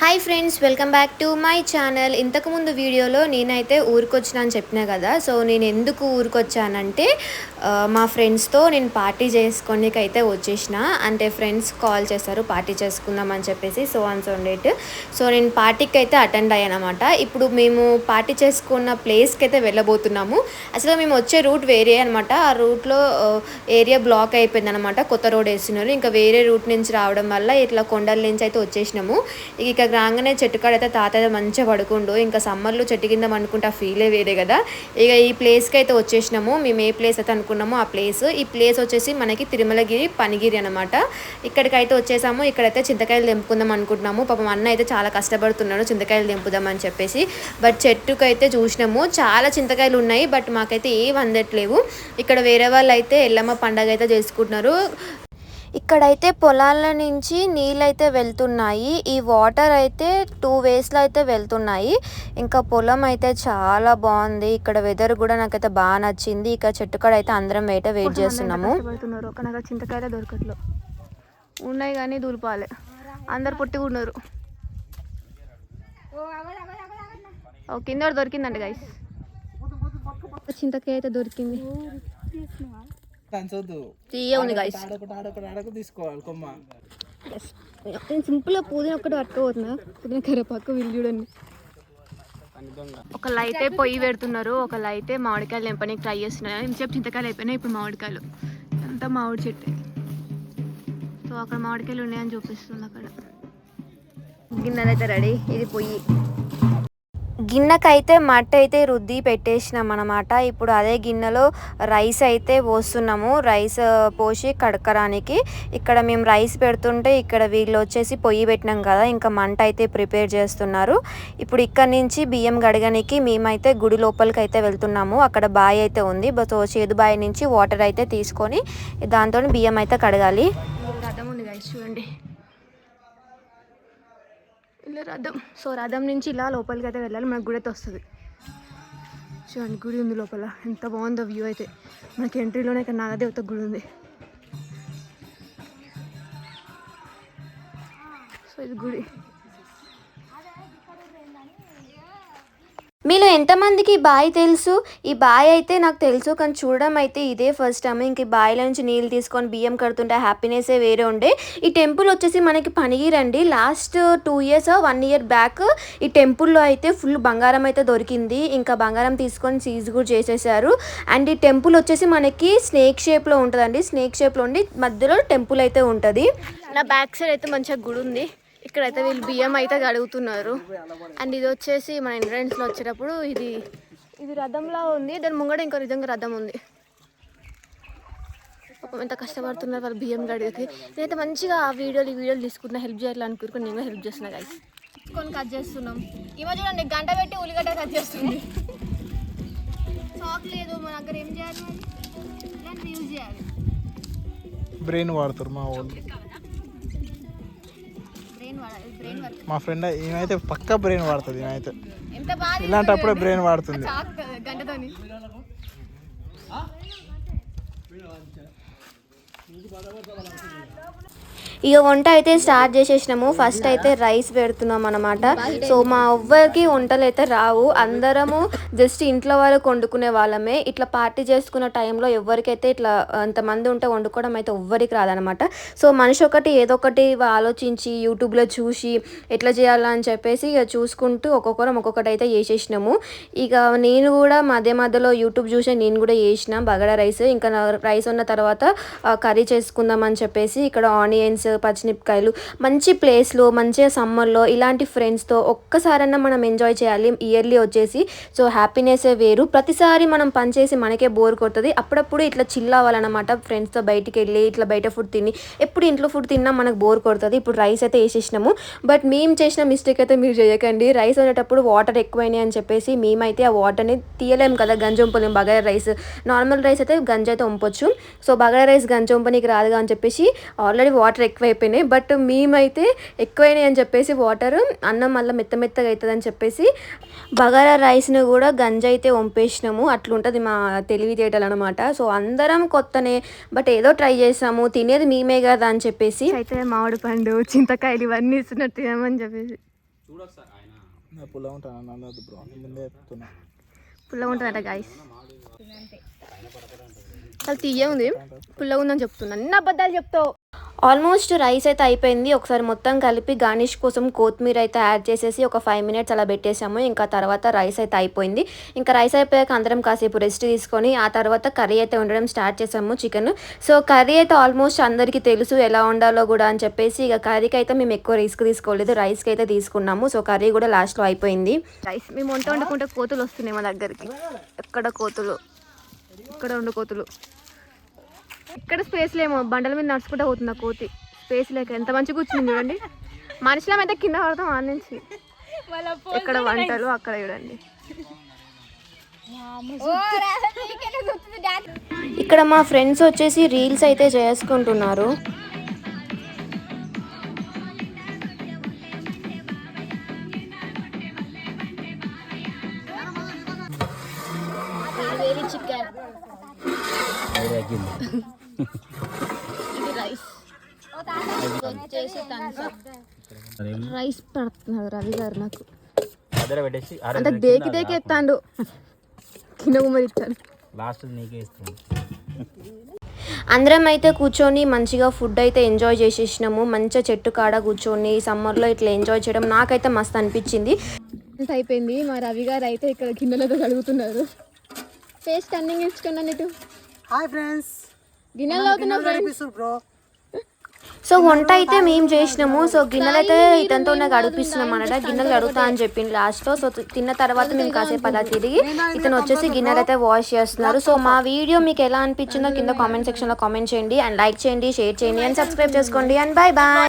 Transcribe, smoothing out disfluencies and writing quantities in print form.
Hi friends, welcome back to my channel. ఇంతకుముందు వీడియోలో నేనైతే ఊరికొచ్చినా అని చెప్పినా కదా. సో నేను ఎందుకు ఊరికొచ్చానంటే మా ఫ్రెండ్స్తో నేను పార్టీ చేసుకోనికి అయితే వచ్చేసిన. అంటే ఫ్రెండ్స్ కాల్ చేశారు పార్టీ చేసుకుందాం అని చెప్పేసి సో డేట్. సో నేను పార్టీకి అయితే అటెండ్ అయ్యాను అనమాట. ఇప్పుడు మేము పార్టీ చేసుకున్న ప్లేస్కి అయితే వెళ్ళబోతున్నాము. అసలు మేము వచ్చే రూట్ వేరే అనమాట. ఆ రూట్లో ఏరియా బ్లాక్ అయిపోయింది అనమాట. కొత్త రోడ్ వేస్తున్నారు. ఇంకా వేరే రూట్ నుంచి రావడం వల్ల ఇట్లా కొండల నుంచి అయితే వచ్చేసినాము. ఇక రాగానే చెట్టు కాడ అయితే తాతయ్య మంచిగా పడుకుండు. ఇంకా సమ్మర్లో చెట్టు కింద అనుకుంటే ఆ ఫీలే వేరే కదా. ఇక ఈ ప్లేస్కి అయితే వచ్చేసినాము. మేము ఏ ప్లేస్ అయితే అనుకున్నామో ఆ ప్లేస్. ఈ ప్లేస్ వచ్చేసి మనకి తిరుమలగిరి పనిగిరి అనమాట. ఇక్కడికైతే వచ్చేసాము. ఇక్కడైతే చింతకాయలు తెంపుకుందాం అనుకుంటున్నాము. పాపం అన్న అయితే చాలా కష్టపడుతున్నాడు చింతకాయలు తెంపుదాం అని చెప్పేసి. బట్ చెట్టుకు అయితే చూసినాము చాలా చింతకాయలు ఉన్నాయి. బట్ మాకైతే ఏం అందట్లేవు. ఇక్కడ వేరే వాళ్ళు అయితే ఎల్లమ్మ పండగ అయితే చేసుకుంటున్నారు. ఇక్కడైతే పొలాల నుంచి నీళ్ళు అయితే వెళ్తున్నాయి. ఈ వాటర్ అయితే 2 వేస్లో అయితే వెళ్తున్నాయి. ఇంకా పొలం అయితే చాలా బాగుంది. ఇక్కడ వెదర్ కూడా నాకైతే బాగా నచ్చింది. ఇక చెట్టు కాడ అయితే అందరం వెయిట్ చేస్తున్నాము. ఒక చింతకాయలు దొరకట్లు ఉన్నాయి కానీ దూలిపాలే అందరు పొట్టిగా ఉన్నారు. కింద దొరికిందండి గైస్. చింతకాయ అయితే దొరికింది. సింపుల్ గా పుదీనా ఒకటి పట్టుకోబోతున్నా. పుదీనా కరివేపాకు వీళ్ళు చూడండి. ఒక లైతే పొయ్యి పెడుతున్నారు, ఒక లైతే మామిడికాయలు తెంపడానికి ట్రై చేస్తున్నారు. ఇంతసేపు చింతకాయలు అయిపోయినాయి, ఇప్పుడు మామిడికాయలు. అంతా మామిడి చెట్టు. సో అక్కడ మామిడికాయలు ఉన్నాయని చూపిస్తుంది. అక్కడ గిన్నెలు అయితే రెడీ. ఇది పొయ్యి. గిన్నెకైతే మట్టి అయితే రుద్ది పెట్టేసినాం అనమాట. ఇప్పుడు అదే గిన్నెలో రైస్ అయితే పోస్తున్నాము. రైస్ పోసి కడకరానికి ఇక్కడ మేము రైస్ పెడుతుంటే ఇక్కడ వీళ్ళు వచ్చేసి పొయ్యి పెట్టినాం కదా, ఇంకా మంట అయితే ప్రిపేర్ చేస్తున్నారు. ఇప్పుడు ఇక్కడ నుంచి బియ్యం గడగనికి మేమైతే గుడి లోపలికి అయితే వెళ్తున్నాము. అక్కడ బావి అయితే ఉంది. సో చేదు బావి నుంచి వాటర్ అయితే తీసుకొని దాంతో బియ్యం అయితే కడగాలి. రథం ఉంది గైస్ చూడండి, ఇలా రథం. సో రథం నుంచి ఇలా లోపలికి అయితే వెళ్ళాలి. మనకు గుడి అయితే వస్తుంది. చూడండి గుడి ఉంది లోపల. ఎంత బాగుందో వ్యూ అయితే. మనకి ఎంట్రీలోనే ఇక్కడ నాగదేవత గుడి ఉంది. సో ఇది గుడి. మీలో ఎంతమందికి బావి తెలుసు? ఈ బావి అయితే నాకు తెలుసు, కానీ చూడడం అయితే ఇదే ఫస్ట్ టైం. ఇంక బావిలో నుంచి నీళ్ళు తీసుకొని బియ్యం కడుతుంటే హ్యాపీనెస్సే వేరే ఉండే. ఈ టెంపుల్ వచ్చేసి మనకి పనిగిరండి. లాస్ట్ 2 ఇయర్స్ 1 ఇయర్ బ్యాక్ ఈ టెంపుల్లో అయితే ఫుల్ బంగారం అయితే దొరికింది. ఇంకా బంగారం తీసుకొని సీజ్ కూడా చేసేసారు. అండ్ ఈ టెంపుల్ వచ్చేసి మనకి స్నేక్ షేప్లో ఉంటుందండి. స్నేక్ షేప్లో ఉండి మధ్యలో టెంపుల్ అయితే ఉంటుంది. నా బ్యాక్ సైడ్ అయితే మంచిగా గుడి ఉంది. ఇక్కడైతే వీళ్ళు బియ్యం అయితే కడుగుతున్నారు. అండ్ ఇది వచ్చేసి మన ఎంట్రన్స్లో వచ్చేటప్పుడు ఇది రథంలా ఉంది. దాని ముంగడ ఇంకో నిజంగా రథం ఉంది. ఎంత కష్టపడుతున్నారు వాళ్ళు బియ్యం కడిగి. నేనైతే మంచిగా ఆ వీడియోలు తీసుకుంటున్నా, హెల్ప్ చేయాలనుకుంటున్నాను. నేను కూడా హెల్ప్ చేస్తున్నా గైస్. కొన్ని కట్ చేస్తున్నాం. ఈమె చూడండి గంట పెట్టి ఉల్లిగడ్డ కట్ చేస్తుంది. చాక్ లేదు మన దగ్గర, ఏం చేయాలి? ఇలాంటి యూజ్ చేయాలి. బ్రెయిన్ వాడతారు మా వాళ్ళు. మా ఫ్రెండ్ ఈమెయితే పక్కా బ్రెయిన్ వాడుతుంది. ఈమెయితే ఇలాంటప్పుడే బ్రెయిన్ వాడుతుంది. ఇక వంట అయితే స్టార్ట్ చేసేసినాము. ఫస్ట్ అయితే రైస్ పెడుతున్నాం అనమాట. సో మా ఎవ్వరికి వంటలు అయితే రావు. అందరము జస్ట్ ఇంట్లో వాళ్ళకి వండుకునే వాళ్ళమే. ఇట్లా పార్టీ చేసుకున్న టైంలో ఎవరికైతే ఇట్లా అంతమంది ఉంటే వండుకోవడం అయితే ఎవ్వరికి రాదనమాట. సో మనిషి ఒకటి ఏదో ఒకటి ఆలోచించి యూట్యూబ్లో చూసి ఎట్లా చేయాలని చెప్పేసి ఇక చూసుకుంటూ ఒక్కొక్కరం ఒక్కొక్కటి అయితే చేసేసినాము. ఇక నేను కూడా మధ్యలో యూట్యూబ్ చూసి నేను కూడా చేసిన బగారా రైస్. ఇంకా రైస్ ఉన్న తర్వాత కర్రీ చేసుకుందాం అని చెప్పేసి ఇక్కడ ఆనియన్స్, పచ్చిమిరపకాయలు, మంచి ప్లేస్లో మంచిగా సమ్మర్లో ఇలాంటి ఫ్రెండ్స్తో ఒక్కసారన్నా మనం ఎంజాయ్ చేయాలి. ఇయర్లీ వచ్చేసి సో హ్యాపీనెస్సే వేరు. ప్రతిసారి మనం పని చేసి మనకే బోర్ కొడుతుంది. అప్పుడప్పుడు ఇట్లా చిల్ అవ్వాలన్నమాట. ఫ్రెండ్స్తో బయటికి వెళ్ళి ఇట్లా బయట ఫుడ్ తిని, ఎప్పుడు ఇంట్లో ఫుడ్ తిన్నా మనకు బోర్ కొడుతుంది. ఇప్పుడు రైస్ అయితే వేసేసినాము. బట్ మేము చేసిన మిస్టేక్ అయితే మీరు చేయకండి. రైస్ వండేటప్పుడు వాటర్ ఎక్కువైనాయి అని చెప్పేసి మేమైతే ఆ వాటర్ని తీయలేము కదా, గంజి వంపలేము. బగారా రైస్ నార్మల్ రైస్ అయితే గంజి అయితే వంపొచ్చు. సో బగారా రైస్ గంజి వంపనీకి రాదుగా అని చెప్పేసి ఆల్రెడీ వాటర్ ఎక్కువైపోయినాయి. బట్ మేమైతే ఎక్కువైనాయి అని చెప్పేసి వాటర్ అన్నం మళ్ళీ మెత్తగా అవుతుంది అని చెప్పేసి బగారా రైస్ని కూడా గంజి అయితే వంపేసినాము. అట్లుంటుంది మా తెలివితేటలు అనమాట. సో అందరం కొత్తనే, బట్ ఏదో ట్రై చేసాము. తినేది మేమే కదా అని చెప్పేసి అయితే మామిడి పండు, చింతకాయలు ఇవన్నీ ఇస్తున్నట్టు తినమని చెప్పేసి పుల్ల ఉంటాను అన్నది బ్రో ముందే చెప్తున్నా. పుల్లగా ఉంటుందట గాయస్. అది తీయ ఉంది, పుల్లగా ఉందని చెప్తున్నాను. నిన్న అబద్ధాలు చెప్తావు. ఆల్మోస్ట్ రైస్ అయితే అయిపోయింది. ఒకసారి మొత్తం కలిపి గార్నిష్ కోసం కొత్తిమీర అయితే యాడ్ చేసేసి ఒక 5 minutes అలా పెట్టేసాము. ఇంకా తర్వాత రైస్ అయితే అయిపోయింది. ఇంకా రైస్ అయిపోయాక అందరం కాసేపు రెస్ట్ తీసుకొని ఆ తర్వాత కర్రీ అయితే వండడం స్టార్ట్ చేసాము, చికెన్. సో కర్రీ అయితే ఆల్మోస్ట్ అందరికీ తెలుసు ఎలా వండాలో కూడా అని చెప్పేసి ఇక కర్రీకి అయితే మేము ఎక్కువ రిస్క్ తీసుకోలేదు, రైస్కి అయితే తీసుకున్నాము. సో కర్రీ కూడా లాస్ట్లో అయిపోయింది. రైస్ మేము వంట వండుకుంటే కోతులు వస్తున్నాయి మా దగ్గరికి. ఎక్కడ కోతులు, ఇక్కడ 2 కోతులు. ఇక్కడ స్పేస్ లేమో, బండల మీద నడుచుకుంటూ పోతుంది కోతి. స్పేస్ లేక ఎంత మంచిగా కూర్చుంది చూడండి. మనుషులం అయితే కింద పడతాం ఆ నుంచి. ఎక్కడ వంటలు అక్కడ చూడండి. ఇక్కడ మా ఫ్రెండ్స్ వచ్చేసి రీల్స్ అయితే చేసుకుంటున్నారు. చికెన్ ఇది రైస్ వచ్చేసి రైస్ పెడుతున్నారు రవి గారు నాకు. అంటే దేకి దేకి ఎత్తాడు, కింద ఉమ్మరి ఇస్తాడు. లాస్ట్ నీకే ఇస్తాను. అందరం అయితే కూర్చొని మంచిగా ఫుడ్ అయితే ఎంజాయ్ చేసేసినాము. మంచిగా చెట్టు కాడ కూర్చొని సమ్మర్లో ఇట్లా ఎంజాయ్ చేయడం నాకైతే మస్తు అనిపించింది. అయిపోయింది. మా రవి గారు అయితే ఇక్కడ గిన్నెలతో కడుగుతున్నారు. ఫేస్ టర్నింగ్ ఇచ్చుకున్నా నీటు. హాయ్ ఫ్రెండ్స్, గిన్నెలు అవుతున్నా ఫ్రెండ్స్. బ్రో. సో వంట అయితే మేము చేసినాము. సో గిన్నెలు అయితే ఇతనితోనే గడిపిస్తున్నాం అన్నమాట. గిన్నెలు కడుగుతా అని చెప్పింది లాస్ట్లో. సో తిన్న తర్వాత మేము కాసేపు అలా తిరిగి ఇతను వచ్చేసి గిన్నెలు అయితే వాష్ చేస్తున్నారు. సో మా వీడియో మీకు ఎలా అనిపించిందో కింద కామెంట్ సెక్షన్లో కామెంట్ చేయండి, అండ్ లైక్ చేయండి, షేర్ చేయండి, అండ్ సబ్స్క్రైబ్ చేసుకోండి, అండ్ బాయ్ బాయ్.